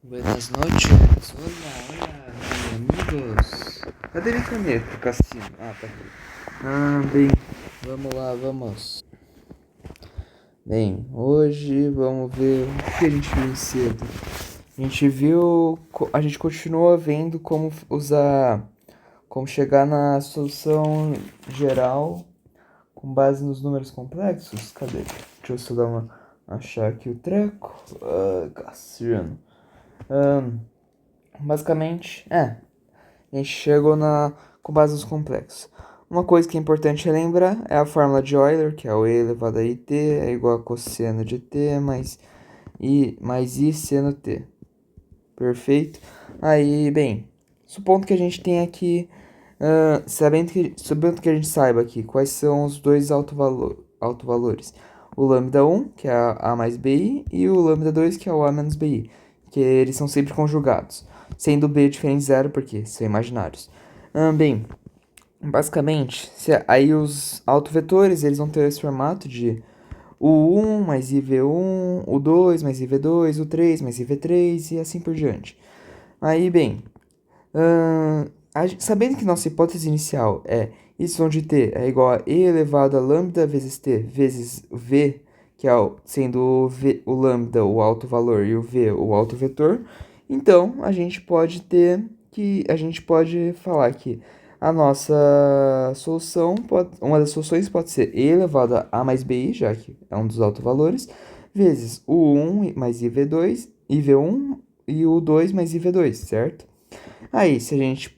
Buenas noches, hola, amigos. Cadê minha caneta, Cassino? Ah, tá aqui. Bem, vamos lá, vamos. Bem, hoje vamos ver o que a gente viu cedo. A gente viu, a gente continua vendo como usar, como chegar na solução geral com base nos números complexos. Cadê? Deixa eu só dar achar aqui o treco. Cassino. Basicamente, a gente chegou com base nos complexos. Uma coisa que é importante lembrar é a fórmula de Euler, que é o e elevado a it é igual a cosseno de t mais i seno t. Perfeito? Aí, bem, supondo que a gente tenha aqui, sabendo que a gente saiba aqui quais são os dois autovalores. O lambda 1, que é a mais bi, e o lambda 2, que é o a menos bi, que eles são sempre conjugados, sendo b diferente de zero, porque são imaginários. Bem, basicamente, aí os autovetores, eles vão ter esse formato de o 1 mais IV1, o 2 mais IV2, o 3 mais IV3 e assim por diante. Aí, bem, sabendo que nossa hipótese inicial é y de t é igual a e elevado a lambda vezes t vezes v, que é sendo o lambda o alto valor e o v o alto vetor, então a gente pode falar que a nossa solução uma das soluções pode ser e elevado a mais bi, já que é um dos autovalores, vezes o 1 mais IV2, IV1 e o 2 mais IV2, certo? Aí, se a gente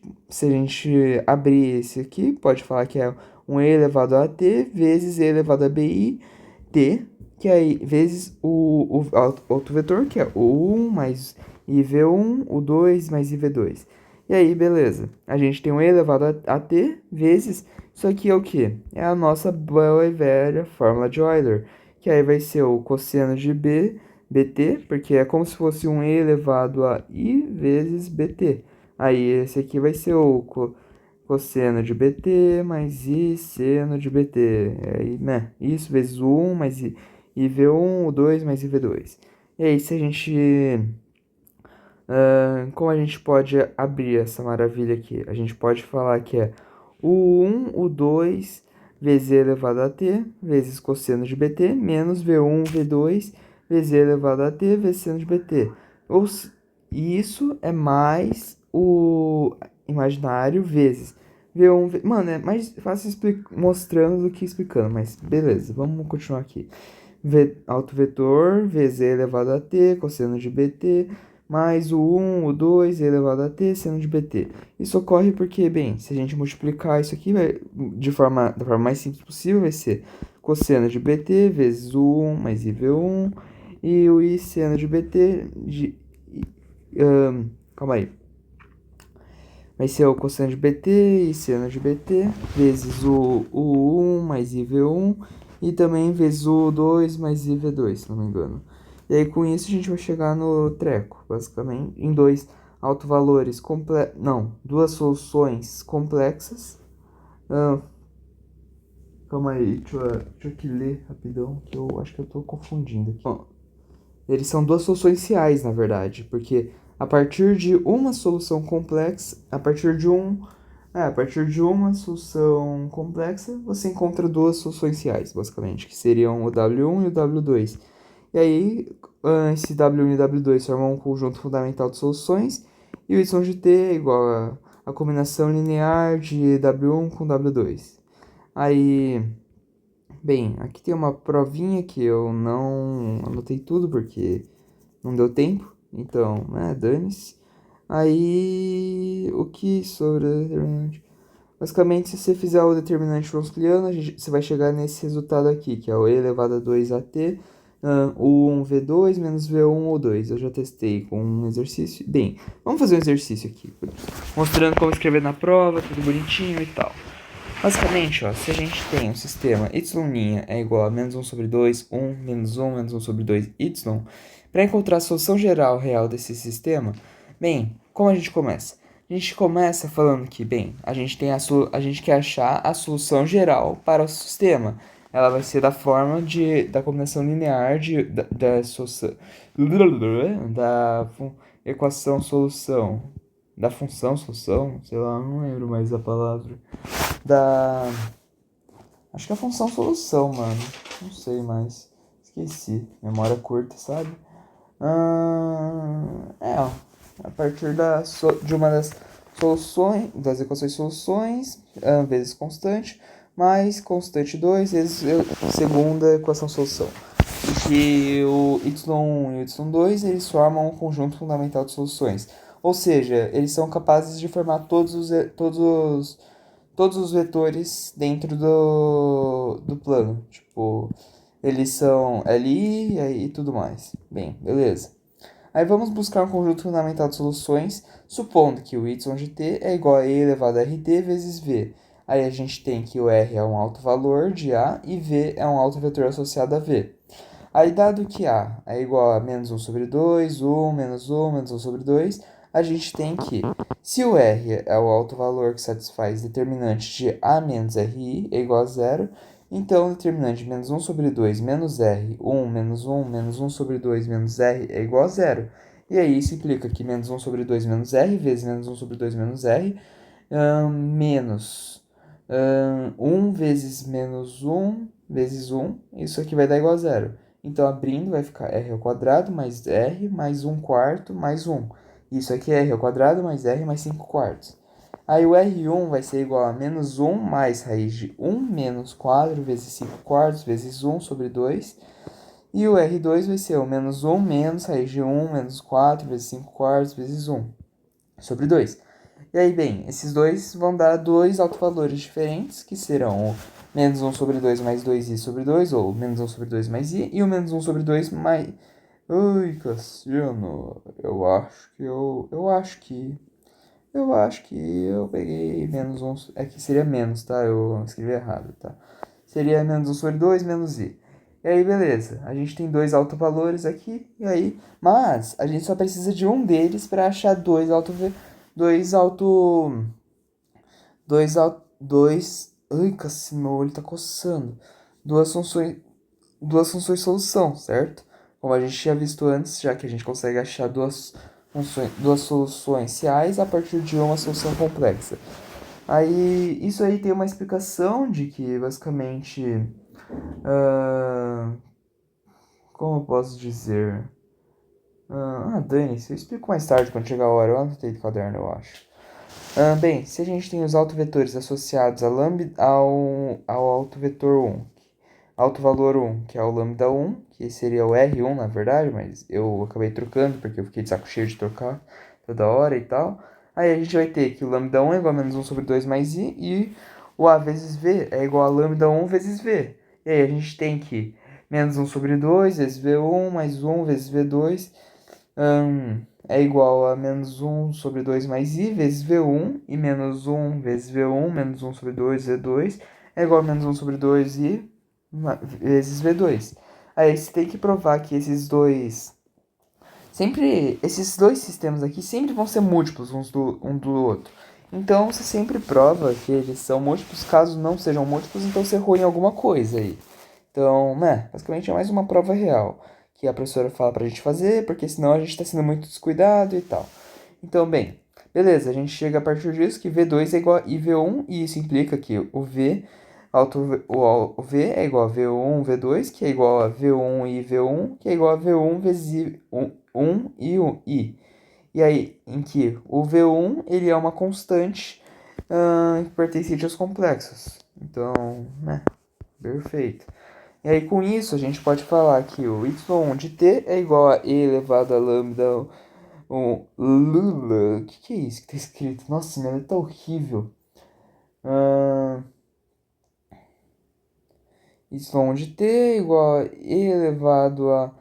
abrir esse aqui, pode falar que é um e elevado a t vezes e elevado a bi t, que aí vezes o outro vetor, que é o 1 mais IV1, o 2 mais IV2. E aí, beleza. A gente tem um e elevado a t vezes, isso aqui é o quê? É a nossa boa e velha fórmula de Euler, que aí vai ser o cosseno de bt, porque é como se fosse um e elevado a i vezes bt. Aí esse aqui vai ser o cosseno de bt mais i seno de bt. Aí, né? Isso vezes o 1 mais IV1, o 2 mais IV2. E aí, se a gente... como a gente pode abrir essa maravilha aqui? A gente pode falar que é o 1, o 2 vezes e elevado a t vezes cosseno de bt menos v1, v2 vezes e elevado a t vezes seno de bt. E isso é mais o imaginário vezes v1, mano, é mais fácil mostrando do que explicando, mas beleza, vamos continuar aqui. Alto vetor vezes e elevado a t, cosseno de bt, mais o 1, o 2 e elevado a t, seno de bt. Isso ocorre porque, bem, se a gente multiplicar isso aqui da forma mais simples possível, vai ser cosseno de bt vezes o 1 mais IV1 e o i seno de bt calma aí. Vai ser o cosseno de bt e seno de bt vezes o 1 mais IV1 e também vezes o 2 mais IV2, se não me engano. E aí com isso a gente vai chegar no treco, basicamente, em dois autovalores duas soluções complexas. Calma aí, deixa eu aqui ler rapidão, que eu acho que eu tô confundindo aqui. Bom, eles são duas soluções reais, na verdade, porque a partir de uma solução complexa, a partir de uma solução complexa, você encontra duas soluções reais, basicamente, que seriam o W1 e o W2. E aí, esse W1 e W2 formam um conjunto fundamental de soluções, e o y de t é igual a combinação linear de W1 com W2. Aí, bem, aqui tem uma provinha que eu não anotei tudo porque não deu tempo, então, né, dane-se. Aí, o que sobre o determinante? Basicamente, se você fizer o determinante Wronskiano, você vai chegar nesse resultado aqui, que é o e elevado a 2at, o 1v2 menos v1 ou 2. Eu já testei com um exercício. Bem, vamos fazer um exercício aqui, mostrando como escrever na prova, tudo bonitinho e tal. Basicamente, ó, se a gente tem um sistema y' é igual a menos 1 sobre 2, 1, menos 1, menos 1 sobre 2, y, para encontrar a solução geral real desse sistema, bem, como a gente começa? A gente começa falando que, bem, a gente quer achar a solução geral para o sistema. ela vai ser da forma da combinação linear da equação solução, da função solução, sei lá, não lembro mais a palavra, da, acho que é a função solução, mano, não sei mais, esqueci, memória curta, sabe? Ó, a partir de uma das soluções, das equações soluções, vezes constante, mais constante 2 vezes segunda equação solução. E que o y1 e o y2 eles formam um conjunto fundamental de soluções. Ou seja, eles são capazes de formar todos os vetores dentro do plano. Tipo, eles são LI e tudo mais. Bem, beleza. Aí vamos buscar um conjunto fundamental de soluções, supondo que o y de t é igual a e elevado a rt vezes v. Aí a gente tem que o r é um alto valor de a e v é um alto vetor associado a v. Aí, dado que a é igual a menos 1 sobre 2, 1, menos 1, menos 1 sobre 2, a gente tem que, se o r é o alto valor que satisfaz determinante de a menos ri é igual a zero, então o determinante de menos 1 sobre 2 menos r, 1 menos 1 menos 1 sobre 2 menos r é igual a zero. E aí isso implica que menos 1 sobre 2 menos r vezes menos 1 sobre 2 menos r menos 1 vezes menos 1 vezes 1, isso aqui vai dar igual a zero. Então, abrindo, vai ficar r ao quadrado mais r mais 1 quarto mais 1. Isso aqui é r ao quadrado mais r mais 5 quartos. Aí o R1 vai ser igual a menos 1 mais raiz de 1 menos 4 vezes 5 quartos vezes 1 sobre 2. E o R2 vai ser o menos 1 menos raiz de 1 menos 4 vezes 5 quartos vezes 1 sobre 2. E aí, bem, esses dois vão dar dois autovalores diferentes, que serão o menos 1 sobre 2 mais 2i sobre 2, ou menos 1 sobre 2 mais i, e o menos 1 sobre 2 mais... Ui, Cassiano, eu acho que eu peguei menos 1, é que seria menos, tá? Eu escrevi errado, tá? Seria menos 1 sobre 2 menos i. E aí, beleza, a gente tem dois autovalores aqui, e aí... Mas a gente só precisa de um deles para achar dois auto... Dois... Ai, cacete, meu olho tá coçando. Duas funções... Duas funções solução, certo? Como a gente tinha visto antes, já que a gente consegue achar duas soluções reais a partir de uma solução complexa. Aí, isso aí tem uma explicação de que, basicamente... como eu posso dizer? Dane-se, eu explico mais tarde quando chegar a hora. Eu anotei do caderno, eu acho. Bem, se a gente tem os autovetores associados ao autovetor 1, autovalor 1, que é o lambda 1, que seria o R1 na verdade, mas eu acabei trocando porque eu fiquei de saco cheio de trocar toda hora e tal. Aí a gente vai ter que o lambda 1 é igual a menos 1 sobre 2 mais i, e o a vezes v é igual a lambda 1 vezes v. E aí a gente tem que menos 1 sobre 2 vezes v1 mais 1 vezes v2 é igual a menos 1 sobre 2 mais i vezes v1, e menos 1 vezes v1 menos 1 sobre 2 v2 é igual a menos 1 sobre 2i vezes v2. Aí você tem que provar que esses dois sistemas aqui sempre vão ser múltiplos um do outro. Então você sempre prova que eles são múltiplos, caso não sejam múltiplos, então você errou em alguma coisa aí. Então, basicamente é mais uma prova real que a professora fala pra gente fazer, porque senão a gente tá sendo muito descuidado e tal. Então, bem, beleza, a gente chega a partir disso que V2 é igual a IV1, e isso implica que o V é igual a V1, V2, que é igual a V1 e V1, que é igual a V1 vezes 1 e 1i. E aí, em que o V1 ele é uma constante pertencente aos complexos. Então, perfeito. E aí, com isso, a gente pode falar que o y1 de t é igual a e elevado a lambda... O que é isso que tá escrito? Nossa, minha letra tá horrível. Y1 de t é igual a e elevado a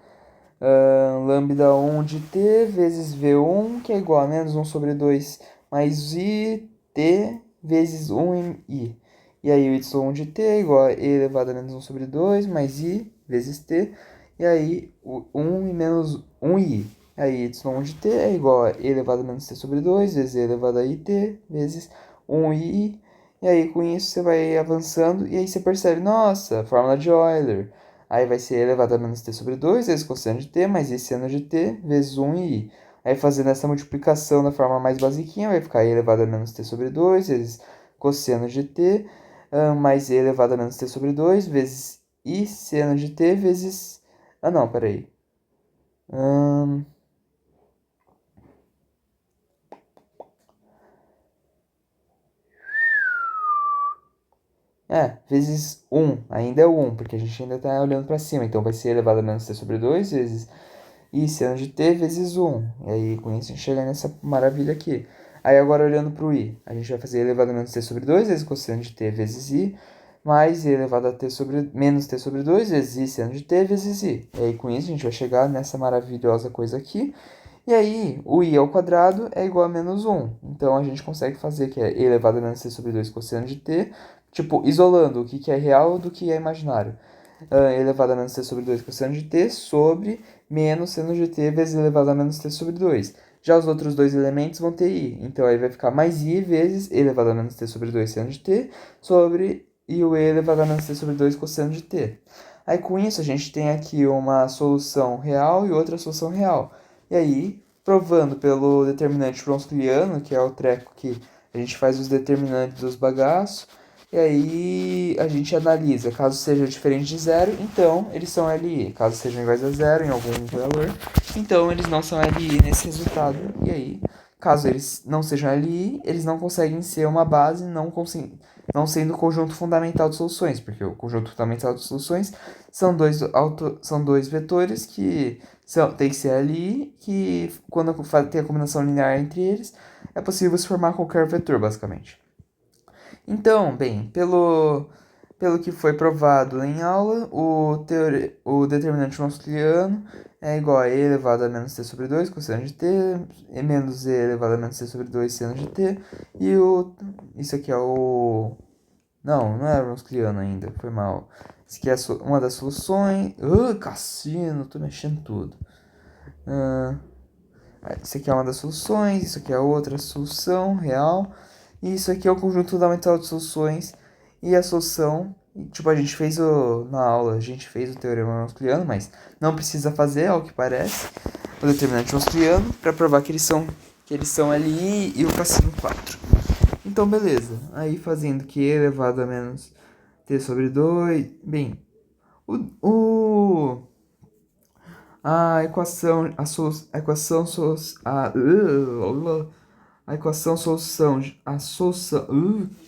lambda 1 de t vezes v1, que é igual a menos 1 sobre 2 mais i t vezes 1i. E aí o y1 de t é igual a e elevado a menos 1 sobre 2 mais i vezes t. E aí o 1 e menos 1i. Aí y1 de t é igual a e elevado a menos t sobre 2 vezes e elevado a it vezes 1i. E aí, com isso, você vai avançando e aí você percebe, nossa, fórmula de Euler. Aí vai ser elevado a menos t sobre 2 vezes cosseno de t, mais i seno de t, vezes 1 e i. Aí fazendo essa multiplicação da forma mais basiquinha, vai ficar i elevado a menos t sobre 2 vezes cosseno de t, mais i elevado a menos t sobre 2 vezes i seno de t vezes... Ah, não, peraí. Hum... Vezes 1, ainda é o 1, porque a gente ainda está olhando para cima, então vai ser elevado a menos t sobre 2 vezes i seno de t vezes 1. E aí, com isso, a gente chega nessa maravilha aqui. Aí, agora, olhando para o i, a gente vai fazer elevado a menos t sobre 2 vezes cosseno de t vezes i, mais i elevado a t sobre, menos t sobre 2 vezes i seno de t vezes i. E aí, com isso, a gente vai chegar nessa maravilhosa coisa aqui. E aí, o i ao quadrado é igual a menos 1. Então, a gente consegue fazer que é e elevado a menos t sobre 2 cosseno de t, tipo, isolando o que é real do que é imaginário. Elevado a menos t sobre 2 cosseno de t sobre menos seno de t vezes elevado a menos t sobre 2. Já os outros dois elementos vão ter i. Então, aí vai ficar mais i vezes e elevado a menos t sobre 2 seno de t sobre e o e elevado a menos t sobre 2 cosseno de t. Aí, com isso, a gente tem aqui uma solução real e outra solução real. E aí, provando pelo determinante bronsquiano, que é o treco que a gente faz os determinantes dos bagaços, e aí a gente analisa, caso seja diferente de zero, então eles são LI. Caso sejam iguais a zero em algum valor, então eles não são LI nesse resultado. E aí, caso eles não sejam LI, eles não conseguem ser uma base, não sendo o conjunto fundamental de soluções, porque o conjunto fundamental de soluções são dois vetores que tem que ser LI, que quando tem a combinação linear entre eles, é possível se formar qualquer vetor, basicamente. Então, bem, pelo que foi provado em aula, o determinante bronsquiano é igual a e elevado a menos t sobre 2 cosseno de t, e menos e elevado a menos t sobre 2 seno de t, e isso aqui é o... Não é bronsquiano ainda, foi mal. Isso aqui é uma das soluções... Cassino, tô mexendo tudo. Isso aqui é uma das soluções, isso aqui é outra solução real. E isso aqui é o conjunto fundamental de soluções. E a solução, tipo, a gente fez na aula, a gente fez o teorema bronsquiano, mas não precisa fazer, ao que parece, o determinante bronsquiano, para provar que eles são LI e o cassino 4. Então, beleza. Aí fazendo que e elevado a menos t sobre 2. Bem, a equação, a equação, a equação solução, a solução,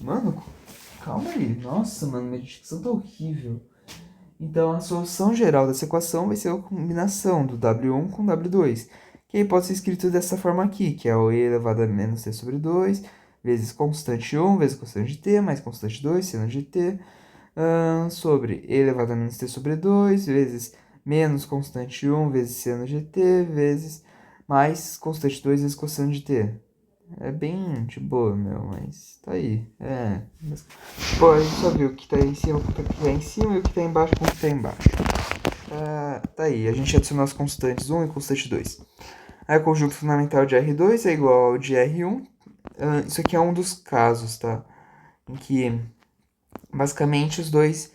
mano, calma aí, nossa, mano, minha dicção tá horrível. Então, a solução geral dessa equação vai ser a combinação do W1 com W2, que aí pode ser escrito dessa forma aqui, que é o e elevado a menos t sobre 2, vezes constante 1, vezes constante de t, mais constante 2, seno de t, sobre e elevado a menos t sobre 2, vezes menos constante 1, vezes seno de t, vezes mais constante 2 vezes cosseno de t. É bem de boa, meu, mas tá aí. Pô, a gente só viu o que tá aí em cima com o que tá em cima e o que tá embaixo com o que tá embaixo. Tá aí, a gente adicionou as constantes 1 e constante 2. Aí o conjunto fundamental de R2 é igual ao de R1. Isso aqui é um dos casos, tá? Em que, basicamente, os dois...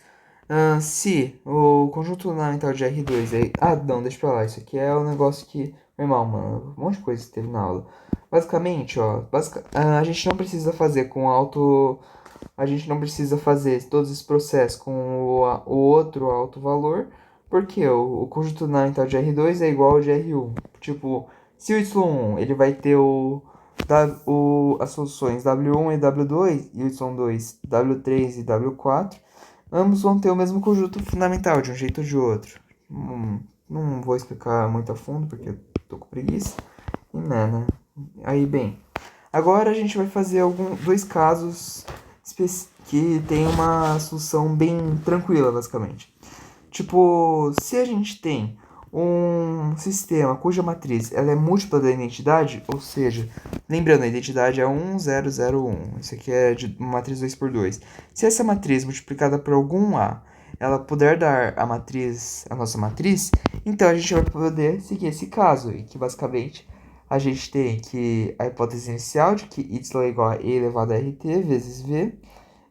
se o conjunto fundamental de R2 é... não, deixa pra lá. Isso aqui é o negócio que... Normal, mano. Um monte de coisa que teve na aula. Basicamente, ó... a gente não precisa fazer com auto... A gente não precisa fazer todos esses processos com o outro alto valor, porque o conjunto fundamental de R2 é igual ao de R1. Tipo, se o Y1 ele vai ter as soluções W1 e W2, e o Y2 W3 e W4, ambos vão ter o mesmo conjunto fundamental, de um jeito ou de outro. Não vou explicar muito a fundo, porque eu tô com preguiça. E né? Aí, bem, agora a gente vai fazer dois casos que tem uma solução bem tranquila, basicamente. Tipo, se a gente tem um sistema cuja matriz ela é múltipla da identidade, ou seja, lembrando, a identidade é 1, 0, 0, 1. Isso aqui é de uma matriz 2 por 2. Se essa matriz multiplicada por algum A, ela puder dar a nossa matriz, então a gente vai poder seguir esse caso, e que basicamente a gente tem que a hipótese inicial de que y é igual a e elevado a rt vezes v,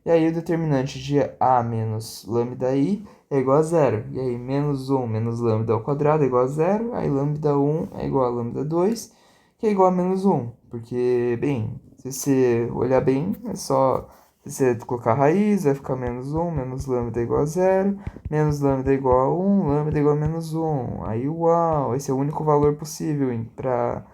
E aí o determinante de A menos lambda I é igual a zero. E aí menos 1 menos lambda ao quadrado é igual a zero. Aí lambda 1 é igual a lambda 2, que é igual a menos 1. Porque, bem, se você olhar bem, é só... Se você colocar a raiz, vai ficar menos 1, menos lambda é igual a zero, menos lambda é igual a 1, lambda é igual a menos 1. Aí, uau, esse é o único valor possível para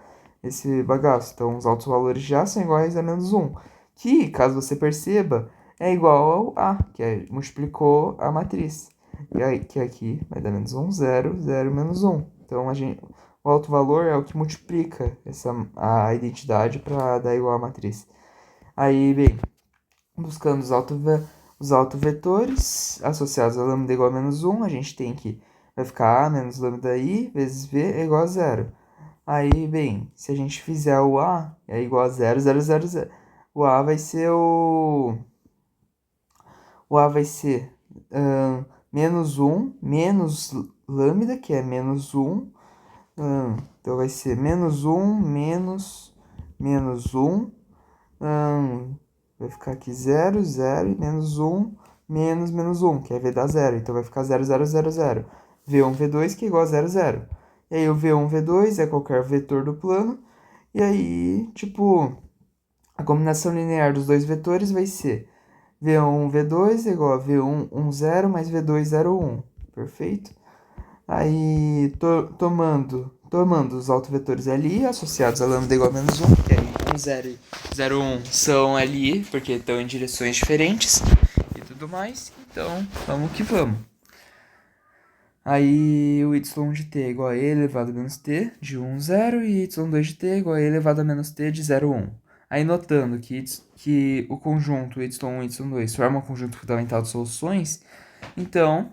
esse bagaço. Então, os altos valores já são iguais a menos 1, que, caso você perceba, é igual ao A, que multiplicou a matriz. E aí, que aqui vai dar menos 1, 0, 0, menos 1. Então, o alto valor é o que multiplica a identidade para dar igual à matriz. Aí, bem, buscando os autovetores associados a lambda igual a menos 1, a gente tem que vai ficar A menos lambda I vezes V é igual a zero. Aí, bem, se a gente fizer o A é igual a 0, 0, 0, 0. O A vai ser o A vai ser menos 1 menos lambda, que é menos 1. Então vai ser menos 1 menos 1. Vai ficar aqui 0, 0 e menos 1 menos 1, que é V dá 0. Então vai ficar 0, 0, 0, 0. V1, V2 que é igual a 0, 0. E aí o V1, V2 é qualquer vetor do plano. E aí, tipo, a combinação linear dos dois vetores vai ser V1, V2 é igual a V1, 1, 0 mais V2, 0, 1. Perfeito? Aí, tomando os autovetores LI associados a lambda igual a menos 1, que aí 1, 0 e 0, 1 são LI, porque estão em direções diferentes e tudo mais. Então, vamos que vamos. Aí, o y de t é igual a e elevado a menos t de 1, 0 e y2 de t é igual a e elevado a menos t de 0, 1. Aí, notando que o conjunto y1 e y2 forma um conjunto fundamental de soluções, então...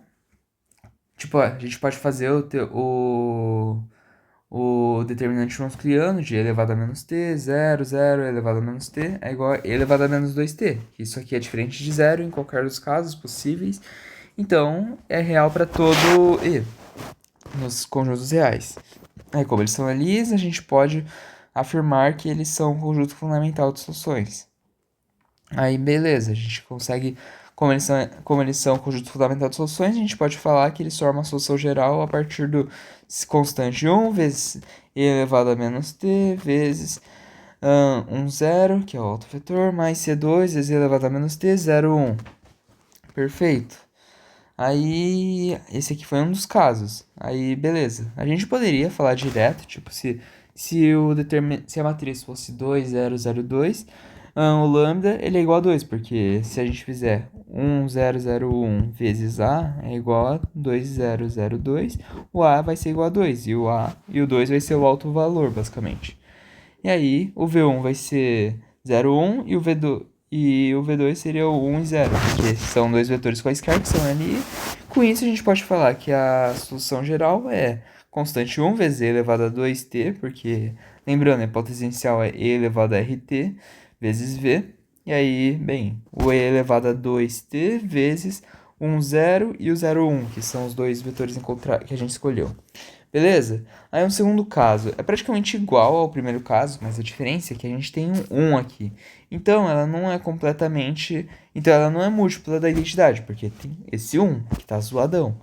Tipo, a gente pode fazer o determinante Chomskyano de e elevado a menos t, 0, 0, e elevado a menos t é igual a e elevado a menos 2t. Isso aqui é diferente de zero em qualquer dos casos possíveis. Então, é real para todo e nos conjuntos reais. Aí, como eles são alias, a gente pode afirmar que eles são um conjunto fundamental de soluções. Aí, beleza, a gente consegue, como eles são um conjunto fundamental de soluções, a gente pode falar que eles formam uma solução geral a partir do constante 1 vezes e elevado a menos t vezes 1, 0, que é o autovetor, mais C2 vezes e elevado a menos t, 0, 1. Perfeito. Aí, esse aqui foi um dos casos. Aí, beleza. A gente poderia falar direto, tipo, se a matriz fosse 2, 0, 0, 2, o lambda ele é igual a 2, porque se a gente fizer 1, 0, 0, 1 vezes A é igual a 2, 0, 0, 2, o A vai ser igual a 2, e o 2 vai ser o alto valor, basicamente. E aí, o V1 vai ser 0, 1 e o V2 seria o 1 e 0, porque são dois vetores quaisquer que são ali. Com isso, a gente pode falar que a solução geral é constante 1 vezes e elevado a 2t, porque, lembrando, a hipótese inicial é e elevado a rt vezes v. E aí, bem, o e elevado a 2t vezes 1, 0 e o 0, 1, que são os dois vetores que a gente escolheu. Beleza? Aí um segundo caso. É praticamente igual ao primeiro caso, mas a diferença é que a gente tem um 1 aqui. Então, ela não é completamente... Então, ela não é múltipla da identidade, porque tem esse 1 que tá zoadão.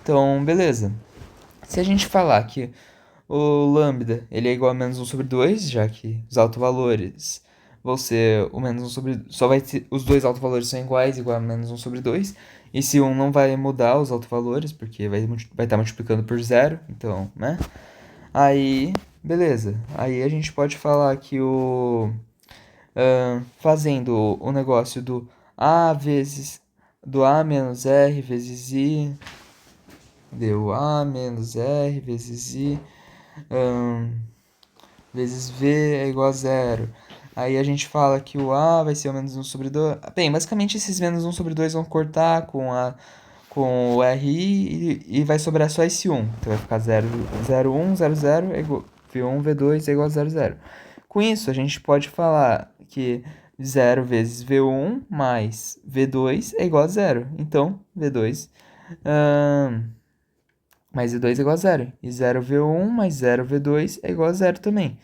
Então, beleza. Se a gente falar que o lambda ele é igual a menos 1 sobre 2, já que os autovalores vão ser o menos 1 sobre... Só vai ter... Os dois autovalores são iguais, igual a menos 1 sobre 2. Esse 1 não vai mudar os autovalores, porque vai estar multiplicando por 0, então, né? Aí, beleza. Aí a gente pode falar que fazendo o negócio do A menos R vezes I, deu A menos R vezes I, vezes V é igual a 0. Aí a gente fala que o A vai ser o menos 1 sobre 2. Bem, basicamente esses menos 1 sobre 2 vão cortar com o RI e vai sobrar só esse 1. Então vai ficar 0, 0, 1, 0, 0 é igual, V1, V2 é igual a 0, 0. Com isso, a gente pode falar que 0 vezes V1 mais V2 é igual a 0. Então, V2 mais V2 é igual a 0. E 0V1 mais 0V2 é igual a 0 também.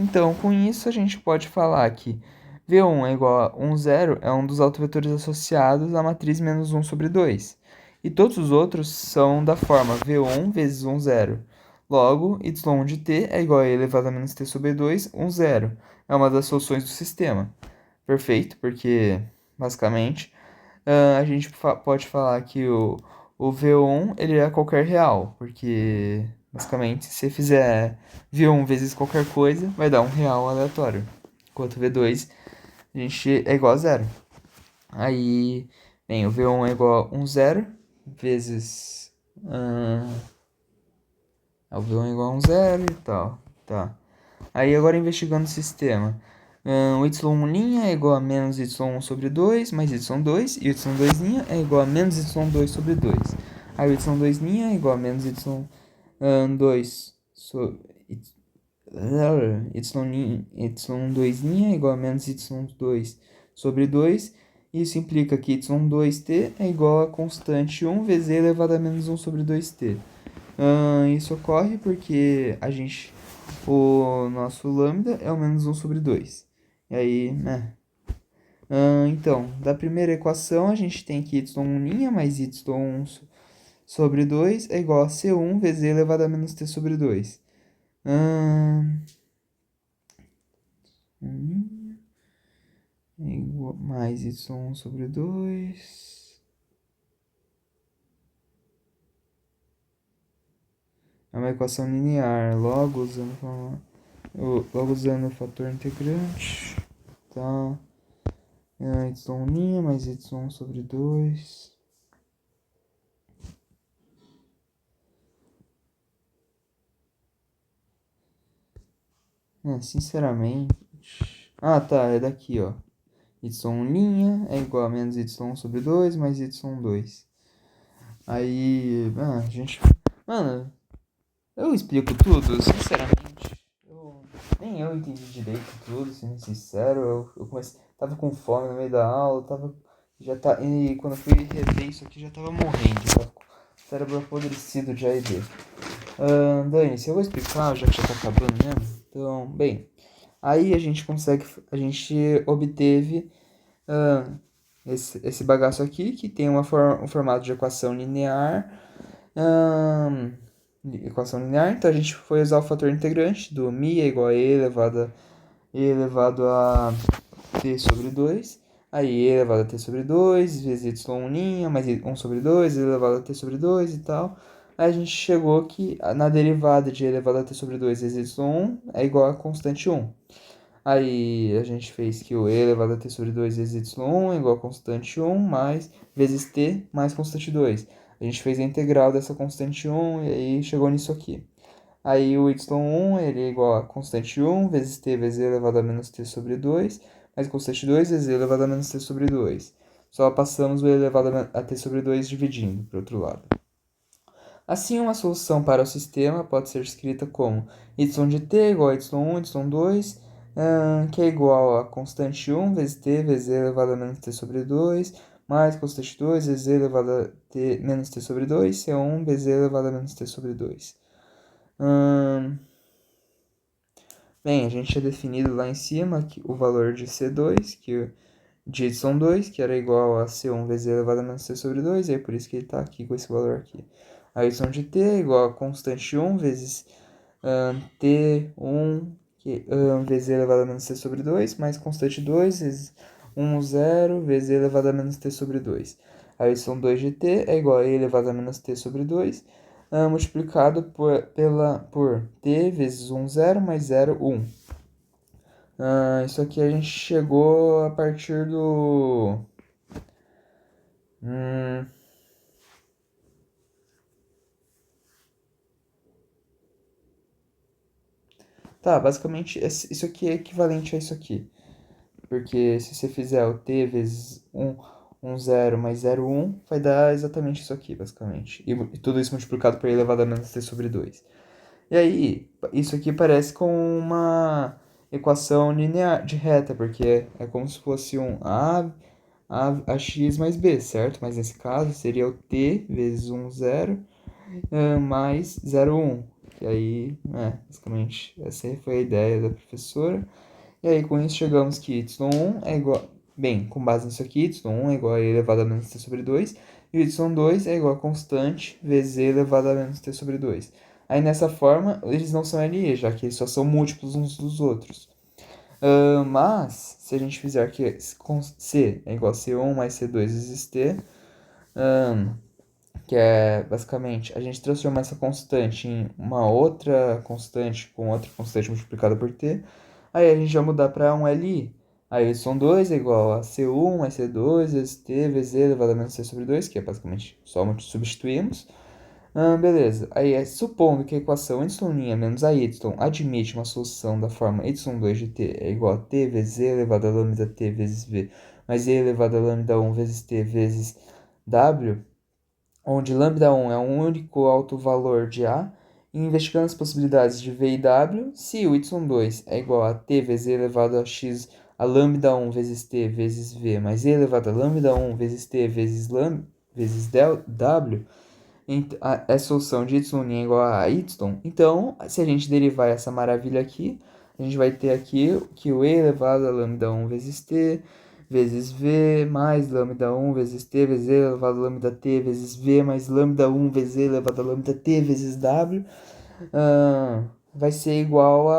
Então, com isso, a gente pode falar que V1 é igual a 1, 0 é um dos autovetores associados à matriz menos 1 sobre 2. E todos os outros são da forma V1 vezes 1, 0. Logo, y1 de t é igual a e elevado a menos t sobre 2, 1, 0. É uma das soluções do sistema. Perfeito, porque, basicamente, a gente pode falar que o V1 ele é qualquer real, porque, basicamente, se você fizer V1 vezes qualquer coisa, vai dar um real aleatório. Enquanto o V2 a gente é igual a zero. Aí, bem, o V1 é igual a 1, 0 vezes... o V1 é igual a 1, 0 e tal, tá. Aí, agora investigando o sistema. O y1' é igual a menos y1 sobre 2 mais y2, e o y2' é igual a menos y2 sobre 2. Aí, o y2' é igual a menos y2 sobre... y2' é igual a menos y2 sobre 2. Isso implica que y2t é igual a constante 1 vezes e elevado a menos 1 sobre 2t. Isso ocorre porque o nosso lambda é o menos 1 sobre 2. E aí, né? Então, da primeira equação, a gente tem que y1' mais y1 sobre 2 é igual a c1 vezes e elevado a menos t sobre 2. É igual mais y1 sobre 2. É uma equação linear, logo usando o fator integrante, tá? Y' mais y1 sobre 2. Sinceramente... tá, é daqui, ó. Y' é igual a menos y1 sobre 2 mais y2. Aí, a gente... Mano, eu explico tudo, sinceramente. Nem eu entendi direito tudo, sendo sincero. Eu comecei, tava com fome no meio da aula, e quando eu fui rever isso aqui, já tava morrendo. Já tava com o cérebro apodrecido de A e B. Dani-se, eu vou explicar, já que já tá acabando mesmo. Então, bem, aí a gente obteve esse bagaço aqui, que tem um formato de equação linear. Então a gente foi usar o fator integrante do μ é igual a e elevado a t sobre 2. Aí e elevado a t sobre 2 vezes y1' mais 1 sobre 2 elevado a t sobre 2 e tal. Aí a gente chegou que na derivada de e elevado a t sobre 2 vezes y1 é igual a constante 1. Aí a gente fez que o e elevado a t sobre 2 vezes y1 é igual a constante 1 mais vezes t mais constante 2. A gente fez a integral dessa constante 1 e aí chegou nisso aqui. Aí o y1 ele é igual a constante 1 vezes t vezes e elevado a menos t sobre 2 mais constante 2 vezes e elevado a menos t sobre 2. Só passamos o e elevado a t sobre 2 dividindo para o outro lado. Assim, uma solução para o sistema pode ser escrita como y de t é igual a y1, y2, que é igual a constante 1 vezes t vezes e elevado a menos t sobre 2, mais constante 2 vezes e elevado a t menos t sobre 2, c1 vezes e elevado a menos t sobre 2. Bem, a gente tinha definido lá em cima que o valor de C2, de y2, que era igual a C1 vezes e elevado a menos t sobre 2, e é por isso que ele está aqui com esse valor aqui. A y de t é igual a constante 1 vezes t1 vezes e elevado a menos t sobre 2, mais constante 2 vezes 1, 0 vezes e elevado a menos t sobre 2. A y2 de t é igual a e elevado a menos t sobre 2, multiplicado por t vezes 1, 0 mais 0, 1. Isso aqui a gente chegou a partir do... Tá, basicamente isso aqui é equivalente a isso aqui. Porque se você fizer o t vezes 1, 0 mais 0, 1, vai dar exatamente isso aqui, basicamente. E tudo isso multiplicado por e elevado a menos t sobre 2. E aí, isso aqui parece com uma equação linear de reta, porque é como se fosse um ax mais b, certo? Mas nesse caso seria o t vezes 1, 0 mais 0, 1. E aí, basicamente, essa foi a ideia da professora. E aí, com isso, chegamos que y1 é igual... Bem, com base nisso aqui, y1 é igual a e elevado a menos t sobre 2. E o y2 é igual a constante vezes e elevado a menos t sobre 2. Aí, nessa forma, eles não são LE, já que eles só são múltiplos uns dos outros. Mas, se a gente fizer que C é igual a C1 mais C2 vezes T, que é basicamente a gente transformar essa constante em uma outra constante com outra constante multiplicada por T, aí a gente vai mudar para um LI. Aí y2 é igual a C1 mais C2 vezes T vezes E elevado a menos C sobre 2, que é basicamente só substituímos. Beleza. Aí, supondo que a equação y' menos a y admite uma solução da forma y2 de t é igual a t vezes e elevado a lambda t vezes v mais e elevado a lambda 1 vezes t vezes w, onde lambda1 é um único alto valor de a, e investigando as possibilidades de v e w, se o y2 é igual a t vezes e elevado a x a lambda1 vezes t vezes v mais e elevado a lambda1 vezes t vezes w, é solução de y' é igual a y. Então, se a gente derivar essa maravilha aqui, a gente vai ter aqui que o e elevado a lambda 1 vezes t vezes v mais lambda 1 vezes t vezes e elevado a lambda t vezes v mais lambda 1 vezes e elevado a lambda t vezes w vai ser igual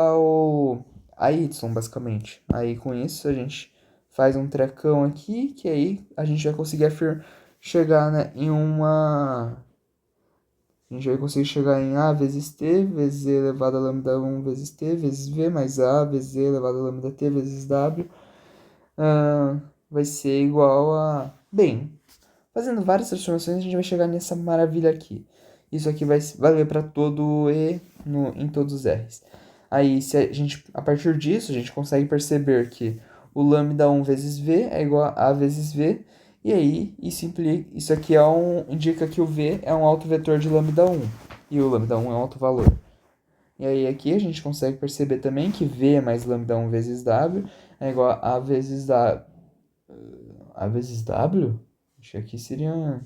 a y, basicamente. Aí, com isso, a gente faz um trecão aqui, que aí a gente vai conseguir chegar, né, em uma... A gente vai conseguir chegar em a vezes t vezes e elevado a lambda 1 vezes t vezes v mais a vezes e elevado a lambda t vezes w. Vai ser igual a... Bem, fazendo várias transformações a gente vai chegar nessa maravilha aqui. Isso aqui vai valer para todo e em todos os r's. Aí, a partir disso, a gente consegue perceber que o lambda 1 vezes v é igual a vezes v. E aí, isso aqui indica que o v é um autovetor de lambda 1. E o lambda 1 é um alto valor. E aí, aqui a gente consegue perceber também que v mais lambda 1 vezes w é igual a vezes w. A vezes w? Acho que aqui seria...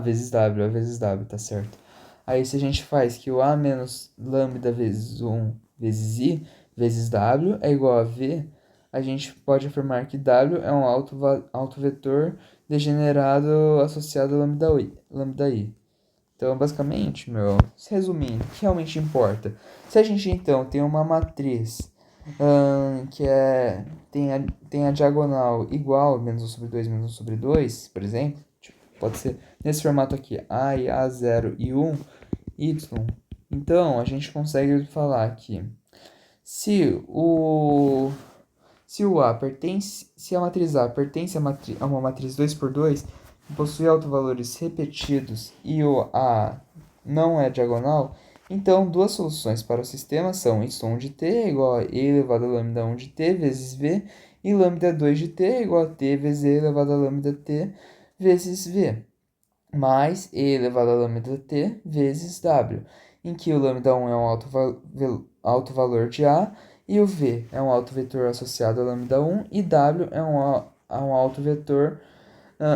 vezes w, tá certo. Aí, se a gente faz que o a menos lambda vezes 1 vezes i vezes w é igual a v, a gente pode afirmar que w é um autovetor degenerado associado a lambda i. Então, basicamente, resumindo, o que realmente importa? Se a gente, então, tem uma matriz que tem a diagonal igual, menos 1 sobre 2, menos 1 sobre 2, por exemplo, pode ser nesse formato aqui, A e A0 e 1, Y. Então, a gente consegue falar que se a matriz A pertence a uma matriz 2 por 2, que possui autovalores repetidos e o A não é diagonal, então duas soluções para o sistema são y1 de t é igual a e elevado a lambda 1 de t vezes v, e lambda 2 de t é igual a t vezes e elevado a lambda t vezes v, mais e elevado a lambda t vezes w, em que o lambda 1 é um alto valor de a, e o v é um alto vetor associado a lambda 1, e w é um alto vetor,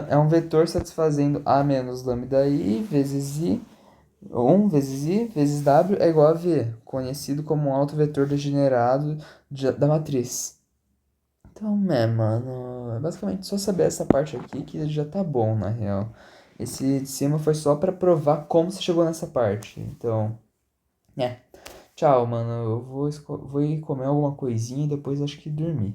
é um vetor satisfazendo a menos lambda i vezes i, 1 vezes i vezes w é igual a v, conhecido como um alto vetor degenerado da matriz. Então, mano, é basicamente só saber essa parte aqui que já tá bom, na real. Esse de cima foi só pra provar como você chegou nessa parte. Então, tchau, mano. Eu vou ir comer alguma coisinha e depois acho que dormir.